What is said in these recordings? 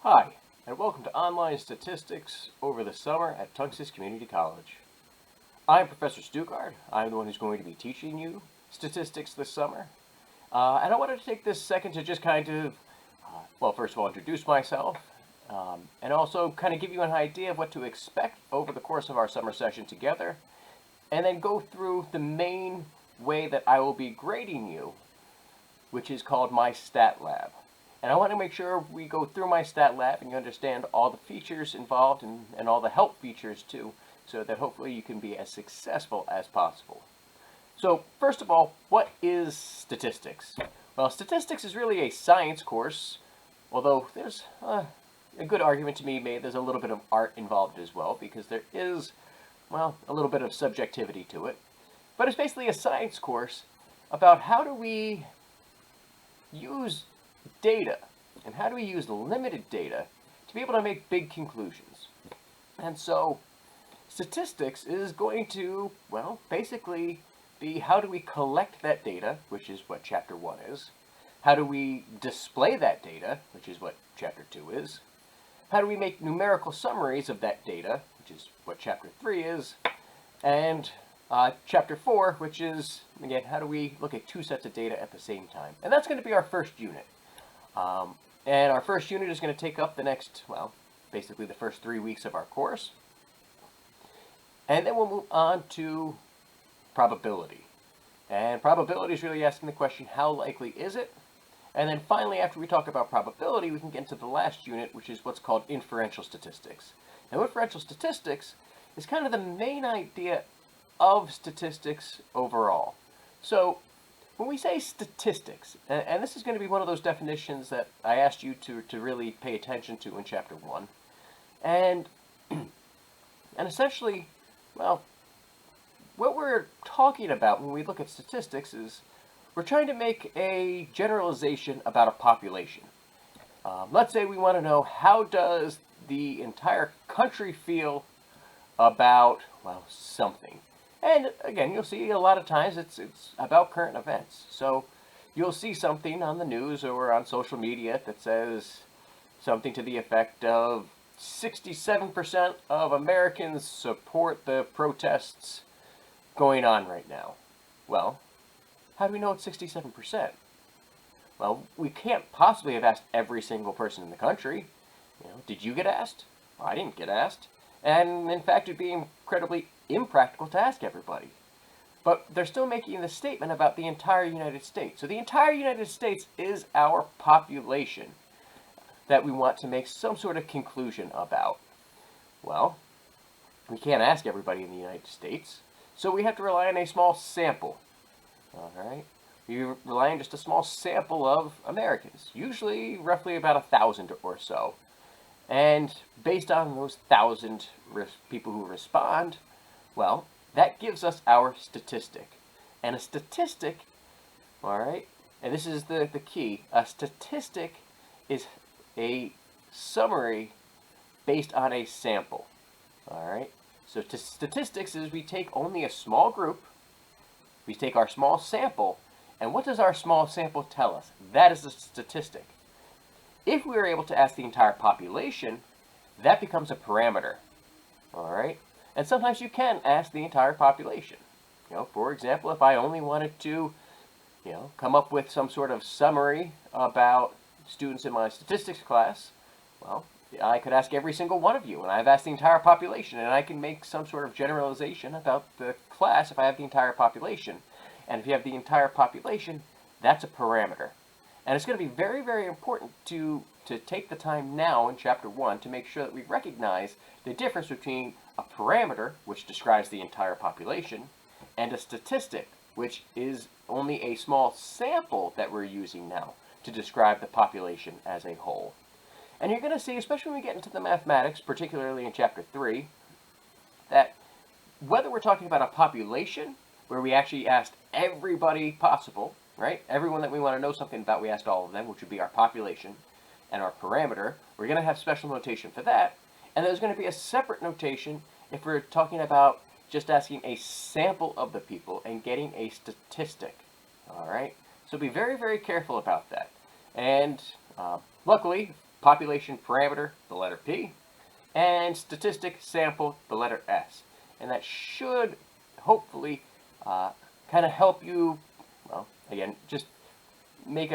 Hi, and welcome to Online Statistics over the summer at Tungus Community College. I'm Professor Stuckard. I'm the one who's going to be teaching you statistics this summer. And I wanted to take this second to just kind of, first of all, introduce myself, and also kind of give you an idea of what to expect over the course of our summer session together, and then go through the main way that I will be grading you, which is called MyStatLab. And I want to make sure we go through MyStatLab and you understand all the features involved and all the help features too, so that hopefully you can be as successful as possible. So first of all, what is statistics? Well, statistics is really a science course, although there's a good argument to be made. There's a little bit of art involved as well, because there is, well, a little bit of subjectivity to it. But it's basically a science course about how do we use data, and how do we use limited data to be able to make big conclusions. And so statistics is going to, well, basically be how do we collect that data, which is what Chapter 1 is. How do we display that data, which is what Chapter 2 is. How do we make numerical summaries of that data, which is what Chapter 3 is. And Chapter 4, which is, again, how do we look at two sets of data at the same time. And that's going to be our first unit. And our first unit is going to take up the next, well, basically the first 3 weeks of our course. And then we'll move on to probability. And probability is really asking the question, how likely is it? And then finally, after we talk about probability, we can get into the last unit, which is what's called inferential statistics. Now, inferential statistics is kind of the main idea of statistics overall. So when we say statistics, and this is going to be one of those definitions that I asked you to really pay attention to in Chapter 1, and essentially, well, what we're talking about when we look at statistics is we're trying to make a generalization about a population. Let's say we want to know, how does the entire country feel about, well, something. And again, you'll see a lot of times it's about current events. So you'll see something on the news or on social media that says something to the effect of 67% of Americans support the protests going on right now. Well, how do we know it's 67%? Well, we can't possibly have asked every single person in the country. Did you get asked? Well, I didn't get asked. And in fact, it'd be incredibly impractical to ask everybody. But they're still making the statement about the entire United States. So the entire United States is our population that we want to make some sort of conclusion about. Well, we can't ask everybody in the United States, so we have to rely on a small sample. All right? We rely on just a small sample of Americans, usually roughly about 1,000 or so. And based on those 1,000 people who respond, well, that gives us our statistic. And a statistic, all right, and this is the key, a statistic is a summary based on a sample. All right, so statistics is we take only a small group, we take our small sample, and what does our small sample tell us? That is a statistic. If we are able to ask the entire population, that becomes a parameter. All right? And sometimes you can ask the entire population. For example, if I only wanted to, come up with some sort of summary about students in my statistics class, well, I could ask every single one of you, and I've asked the entire population, and I can make some sort of generalization about the class if I have the entire population. And if you have the entire population, that's a parameter. And it's going to be very, very important to take the time now in Chapter 1 to make sure that we recognize the difference between a parameter, which describes the entire population, and a statistic, which is only a small sample that we're using now to describe the population as a whole. And you're going to see, especially when we get into the mathematics, particularly in Chapter 3, that whether we're talking about a population, where we actually asked everybody possible, right? Everyone that we want to know something about, we asked all of them, which would be our population and our parameter. We're going to have special notation for that. And there's going to be a separate notation if we're talking about just asking a sample of the people and getting a statistic. All right? So be very, very careful about that. And luckily, population parameter, the letter P, and statistic sample, the letter S. And that should hopefully kind of help you, well, again, just make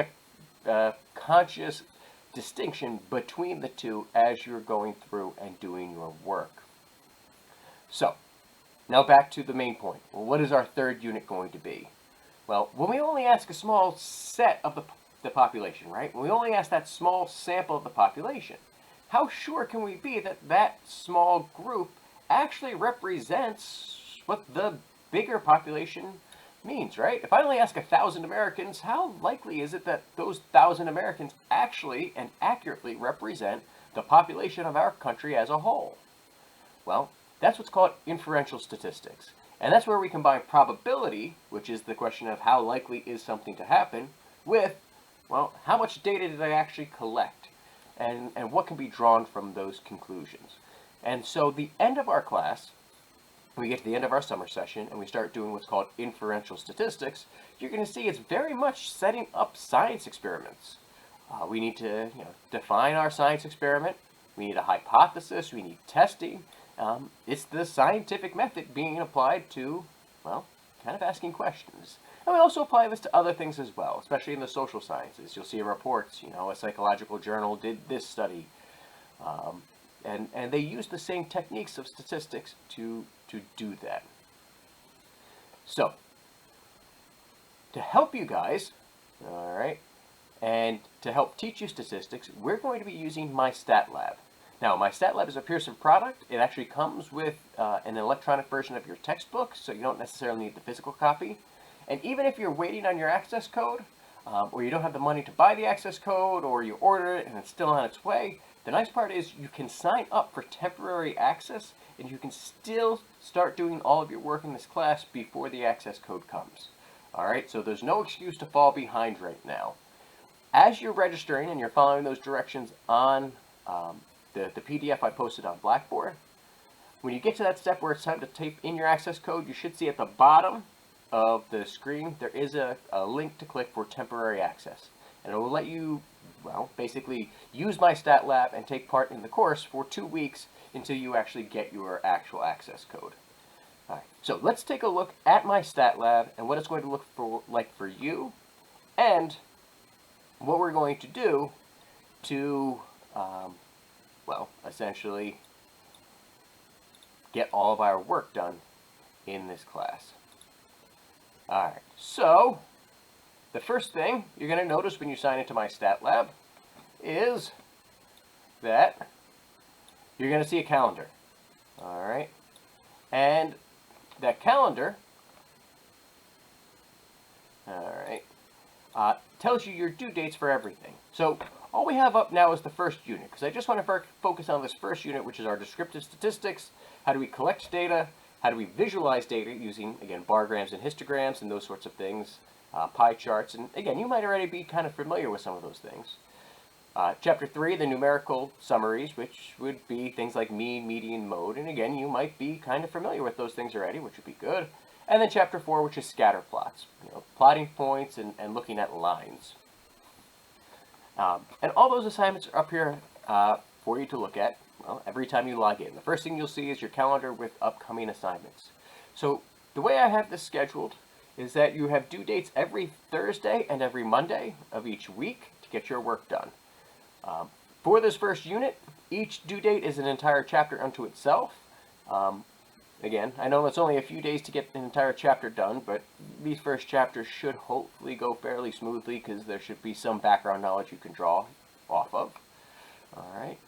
a conscious distinction between the two as you're going through and doing your work. So, now back to the main point. Well, what is our third unit going to be? Well, when we only ask a small set of the population, right? When we only ask that small sample of the population, how sure can we be that that small group actually represents what the bigger population means, right? If I only ask 1,000 Americans, how likely is it that those 1,000 Americans actually and accurately represent the population of our country as a whole? Well, that's what's called inferential statistics. And that's where we combine probability, which is the question of how likely is something to happen, with, well, how much data did I actually collect? And what can be drawn from those conclusions. And so the end of our class, we get to the end of our summer session and we start doing what's called inferential statistics, you're going to see it's very much setting up science experiments. We need to define our science experiment. We need a hypothesis. We need testing. It's the scientific method being applied to, well, kind of asking questions. And we also apply this to other things as well, especially in the social sciences. You'll see reports, a psychological journal did this study. And they use the same techniques of statistics to do that. So, to help you guys, all right, and to help teach you statistics, we're going to be using MyStatLab. Now, MyStatLab is a Pearson product. It actually comes with an electronic version of your textbook, so you don't necessarily need the physical copy. And even if you're waiting on your access code, or you don't have the money to buy the access code, or you order it and it's still on its way, the nice part is you can sign up for temporary access, and you can still start doing all of your work in this class before the access code comes. All right, so there's no excuse to fall behind right now. As you're registering and you're following those directions on the PDF I posted on Blackboard, when you get to that step where it's time to type in your access code, you should see at the bottom of the screen there is a link to click for temporary access. And it will let you, well, basically use MyStatLab and take part in the course for 2 weeks until you actually get your actual access code. All right, so let's take a look at MyStatLab and what it's going to look like for you, and what we're going to do to, well, essentially get all of our work done in this class. All right, so the first thing you're going to notice when you sign into MyStatLab is that you're going to see a calendar. All right, and that calendar, all right, tells you your due dates for everything. So all we have up now is the first unit, because I just want to focus on this first unit, which is our descriptive statistics. How do we collect data? How do we visualize data using, again, bar grams and histograms and those sorts of things, pie charts, and again, you might already be kind of familiar with some of those things. Chapter 3, the numerical summaries, which would be things like mean, median, mode, and again, you might be kind of familiar with those things already, which would be good. And then Chapter 4, which is scatter plots, plotting points and looking at lines. And all those assignments are up here for you to look at, well, every time you log in. The first thing you'll see is your calendar with upcoming assignments. So the way I have this scheduled is that you have due dates every Thursday and every Monday of each week to get your work done. For this first unit, each due date is an entire chapter unto itself. Again, I know it's only a few days to get an entire chapter done, but these first chapters should hopefully go fairly smoothly because there should be some background knowledge you can draw off of. All right.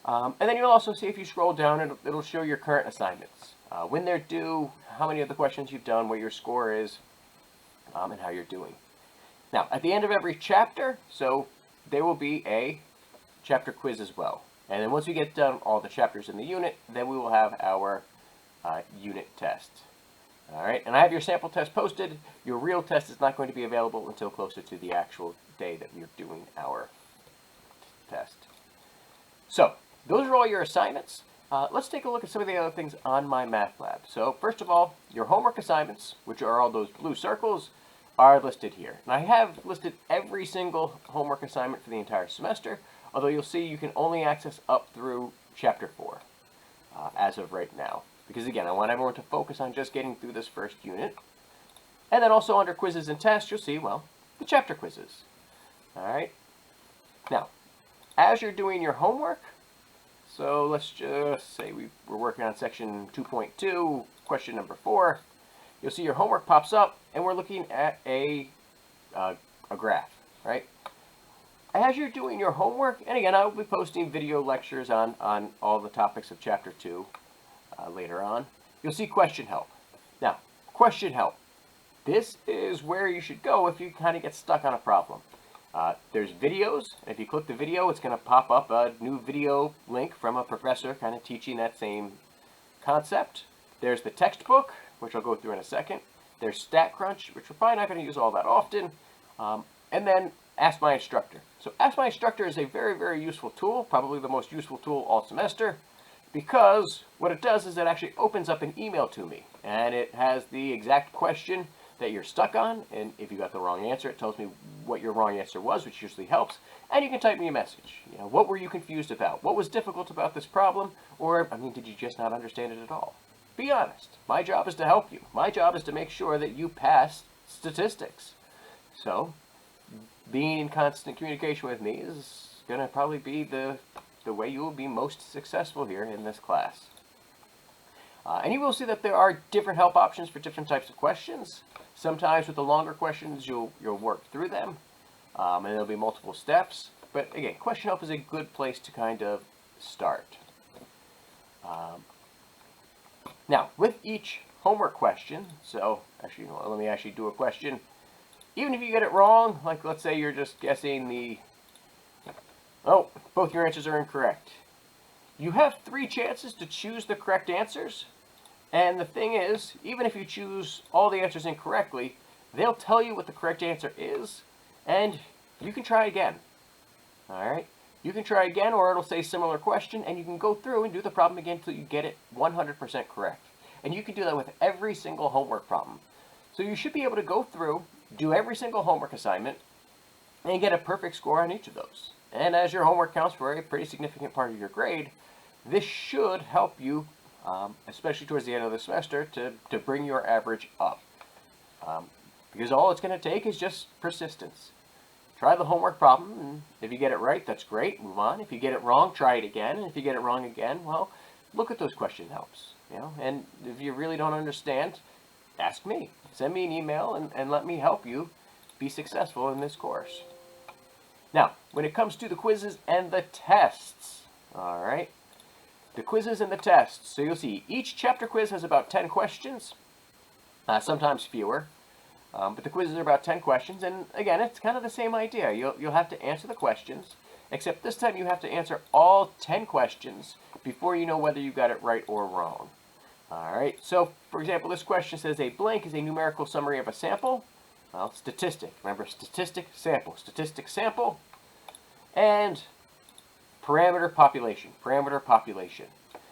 And then you'll also see, if you scroll down, it'll show your current assignments. When they're due, how many of the questions you've done, what your score is, and how you're doing. Now, at the end of every chapter, so there will be a chapter quiz as well. And then once we get done all the chapters in the unit, then we will have our unit test. All right, and I have your sample test posted. Your real test is not going to be available until closer to the actual day that we're doing our test. So, those are all your assignments. Let's take a look at some of the other things on MyMathLab. So, first of all, your homework assignments, which are all those blue circles, are listed here. And I have listed every single homework assignment for the entire semester, although you'll see you can only access up through Chapter 4 as of right now. Because again, I want everyone to focus on just getting through this first unit. And then also under quizzes and tests, you'll see, well, the chapter quizzes. All right. Now, as you're doing your homework, so let's just say we're working on section 2.2, question number 4. You'll see your homework pops up, and we're looking at a graph, right? As you're doing your homework, and again, I will be posting video lectures on all the topics of Chapter 2 later on, you'll see question help. Now, question help. This is where you should go if you kind of get stuck on a problem. There's videos, and if you click the video, it's going to pop up a new video link from a professor kind of teaching that same concept. There's the textbook, which I'll go through in a second. There's StatCrunch, which we're probably not going to use all that often. And then Ask My Instructor. So Ask My Instructor is a very, very useful tool, probably the most useful tool all semester, because what it does is it actually opens up an email to me, and it has the exact question that you're stuck on, and if you got the wrong answer, it tells me what your wrong answer was, which usually helps, and you can type me a message. You know, what were you confused about? What was difficult about this problem? Or, I mean, did you just not understand it at all? Be honest. My job is to help you. My job is to make sure that you pass statistics. So, being in constant communication with me is going to probably be the way you will be most successful here in this class. And you will see that there are different help options for different types of questions. Sometimes with the longer questions, you'll work through them, and there'll be multiple steps. But again, question help is a good place to kind of start. Now, with each homework question, so actually, let me actually do a question. Even if you get it wrong, like let's say you're just guessing both your answers are incorrect. You have 3 chances to choose the correct answers. And the thing is, even if you choose all the answers incorrectly, they'll tell you what the correct answer is, and you can try again. All right? You can try again, or it'll say similar question, and you can go through and do the problem again until you get it 100% correct. And you can do that with every single homework problem. So you should be able to go through, do every single homework assignment, and get a perfect score on each of those. And as your homework counts for a pretty significant part of your grade, this should help you, especially towards the end of the semester, to bring your average up. Because all it's going to take is just persistence. Try the homework problem, and if you get it right, that's great, move on. If you get it wrong, try it again, and if you get it wrong again, well, look at those question helps. You know, and if you really don't understand, ask me. Send me an email and let me help you be successful in this course. Now, when it comes to the quizzes and the tests, all right, the quizzes and the tests. So you'll see each chapter quiz has about 10 questions, sometimes fewer, but the quizzes are about 10 questions. And again, it's kind of the same idea. You'll have to answer the questions, except this time you have to answer all 10 questions before you know whether you got it right or wrong. All right, so for example, this question says a blank is a numerical summary of a sample. Well, statistic. Remember, statistic, sample, and parameter population.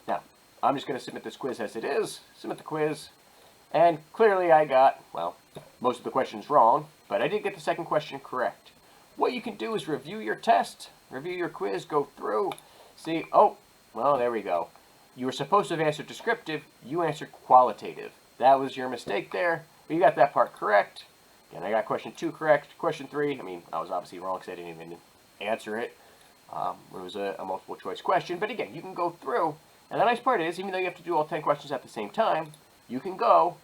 Now, I'm just going to submit this quiz as it is, submit the quiz, and clearly I got, well, most of the questions wrong, but I did get the second question correct. What you can do is review your test, review your quiz, go through, see, oh, well, there we go. You were supposed to have answered descriptive, you answered qualitative. That was your mistake there, but you got that part correct. Again, I got question 2 correct. Question 3, I mean, I was obviously wrong because I didn't even answer it. It was a multiple choice question, but again, you can go through, and the nice part is, even though you have to do all 10 questions at the same time, you can go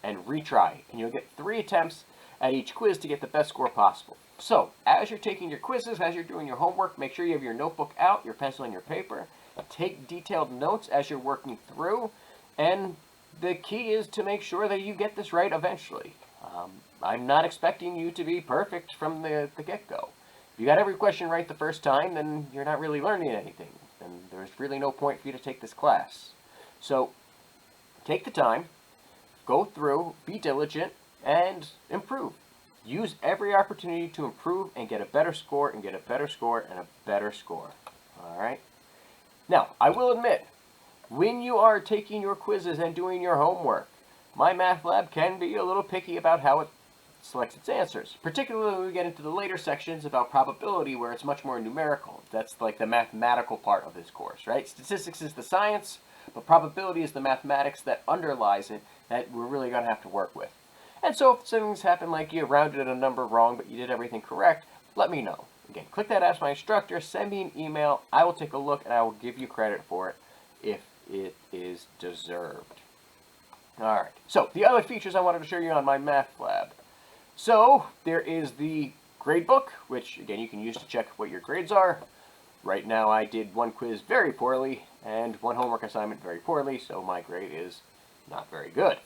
and retry, and you'll get 3 attempts at each quiz to get the best score possible. So, as you're taking your quizzes, as you're doing your homework, make sure you have your notebook out, your pencil and your paper. Take detailed notes as you're working through, and the key is to make sure that you get this right eventually. I'm not expecting you to be perfect from the get-go. If you got every question right the first time, then you're not really learning anything, and there's really no point for you to take this class. So, take the time, go through, be diligent, and improve. Use every opportunity to improve and get a better score, and get a better score, and a better score. All right? Now, I will admit, when you are taking your quizzes and doing your homework, my math lab can be a little picky about how it selects its answers, particularly when we get into the later sections about probability where it's much more numerical. That's like the mathematical part of this course, right? Statistics is the science, but probability is the mathematics that underlies it that we're really going to have to work with. And so if things happen like you rounded a number wrong but you did everything correct, let me know. Again, click that Ask My Instructor, send me an email, I will take a look and I will give you credit for it if it is deserved. Alright, so the other features I wanted to show you on MyStatLab. So, there is the gradebook, which again you can use to check what your grades are. Right now I did one quiz very poorly and one homework assignment very poorly, so my grade is not very good.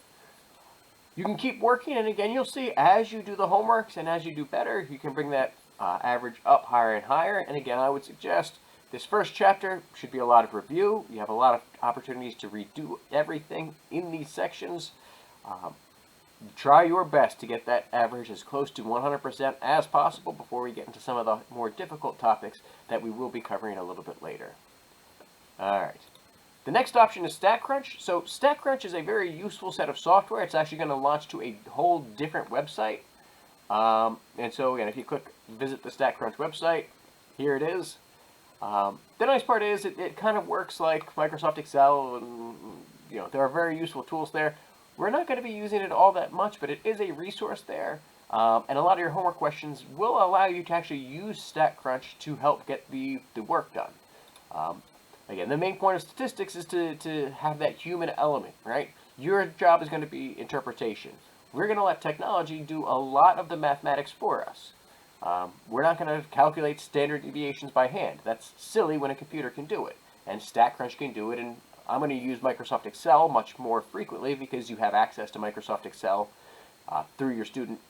You can keep working, and again you'll see as you do the homeworks and as you do better, you can bring that average up higher and higher. And again, I would suggest this first chapter should be a lot of review. You have a lot of opportunities to redo everything in these sections. Try your best to get that average as close to 100% as possible before we get into some of the more difficult topics that we will be covering a little bit later. Alright. The next option is StatCrunch. So StatCrunch is a very useful set of software. It's actually going to launch to a whole different website. And so again, if you click visit the StatCrunch website, here it is. The nice part is it kind of works like Microsoft Excel, and there are very useful tools there. We're not going to be using it all that much, but it is a resource there. And a lot of your homework questions will allow you to actually use StatCrunch to help get the work done. Again, the main point of statistics is to have that human element, right? Your job is going to be interpretation. We're going to let technology do a lot of the mathematics for us. We're not going to calculate standard deviations by hand. That's silly when a computer can do it. And StatCrunch can do it, and I'm going to use Microsoft Excel much more frequently because you have access to Microsoft Excel through your student,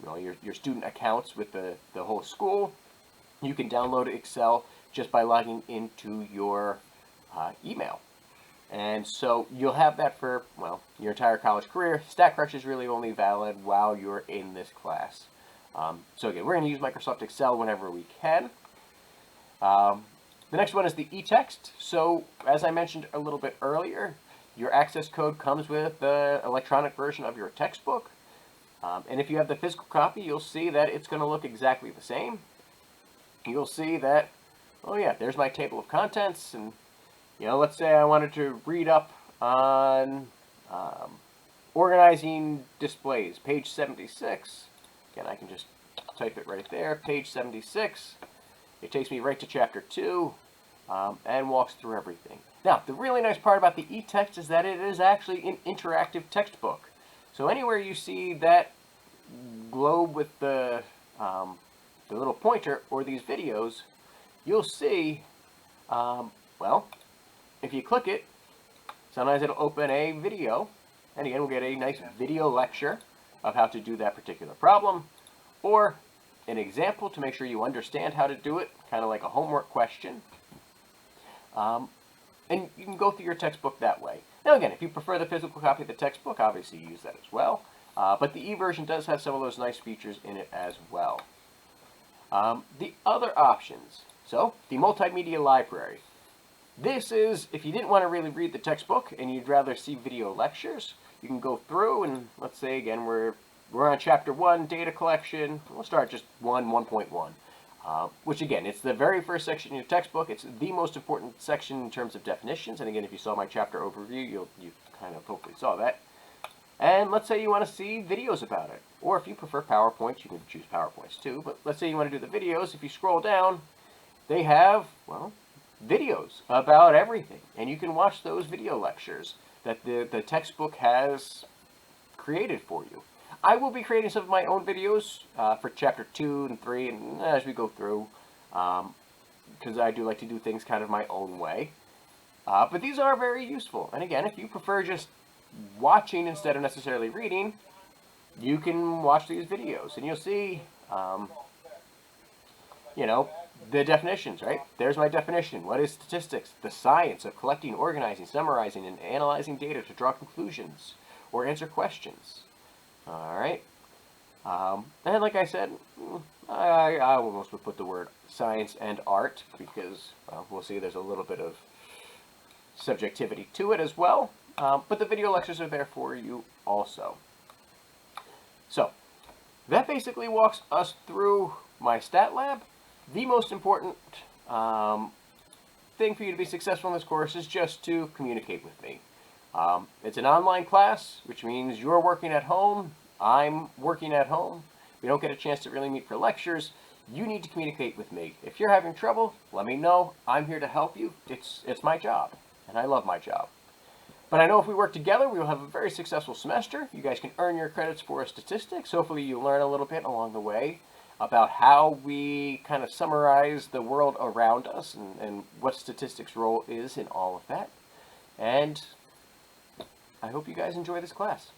your student accounts with the whole school. You can download Excel just by logging into your email. And so you'll have that for, well, your entire college career. StatCrunch is really only valid while you're in this class. So again, we're going to use Microsoft Excel whenever we can. The next one is the EText. So as I mentioned a little bit earlier, your access code comes with the electronic version of your textbook. And if you have the physical copy, you'll see that it's going to look exactly the same. You'll see that, oh yeah, there's my table of contents, and let's say I wanted to read up on organizing displays, page 76. Again, I can just type it right there, page 76. It takes me right to chapter 2 and walks through everything. Now, the really nice part about the EText is that it is actually an interactive textbook. So anywhere you see that globe with the little pointer or these videos, you'll see, well, if you click it, sometimes it'll open a video, and again, we'll get a nice video lecture of how to do that particular problem, or an example to make sure you understand how to do it, kind of like a homework question. And you can go through your textbook that way. Now again, if you prefer the physical copy of the textbook, obviously use that as well. But the e-version does have some of those nice features in it as well. The other options. So, the Multimedia Library. This is, if you didn't want to really read the textbook and you'd rather see video lectures, you can go through and, let's say again, we're on chapter 1, data collection. We'll start just 1.1, which again, it's the very first section in your textbook. It's the most important section in terms of definitions. And again, if you saw my chapter overview, you kind of hopefully saw that. And let's say you want to see videos about it. Or if you prefer PowerPoints, you can choose PowerPoints too. But let's say you want to do the videos. If you scroll down, they have, well, videos about everything. And you can watch those video lectures that the textbook has created for you. I will be creating some of my own videos for chapter 2 and 3 and as we go through, because I do like to do things kind of my own way. But these are very useful. And again, if you prefer just watching instead of necessarily reading, you can watch these videos and you'll see, the definitions, right? There's my definition. What is statistics? The science of collecting, organizing, summarizing, and analyzing data to draw conclusions or answer questions. All right. And like I said, I almost would put the word science and art because, well, we'll see there's a little bit of subjectivity to it as well. But the video lectures are there for you also. So, that basically walks us through MyStatLab. The most important thing for you to be successful in this course is just to communicate with me. It's an online class, which means you're working at home, I'm working at home. We don't get a chance to really meet for lectures. You need to communicate with me. If you're having trouble, let me know. I'm here to help you. It's my job, and I love my job. But I know if we work together, we will have a very successful semester. You guys can earn your credits for statistics. Hopefully you learn a little bit along the way about how we kind of summarize the world around us and what statistics' role is in all of that. And I hope you guys enjoy this class.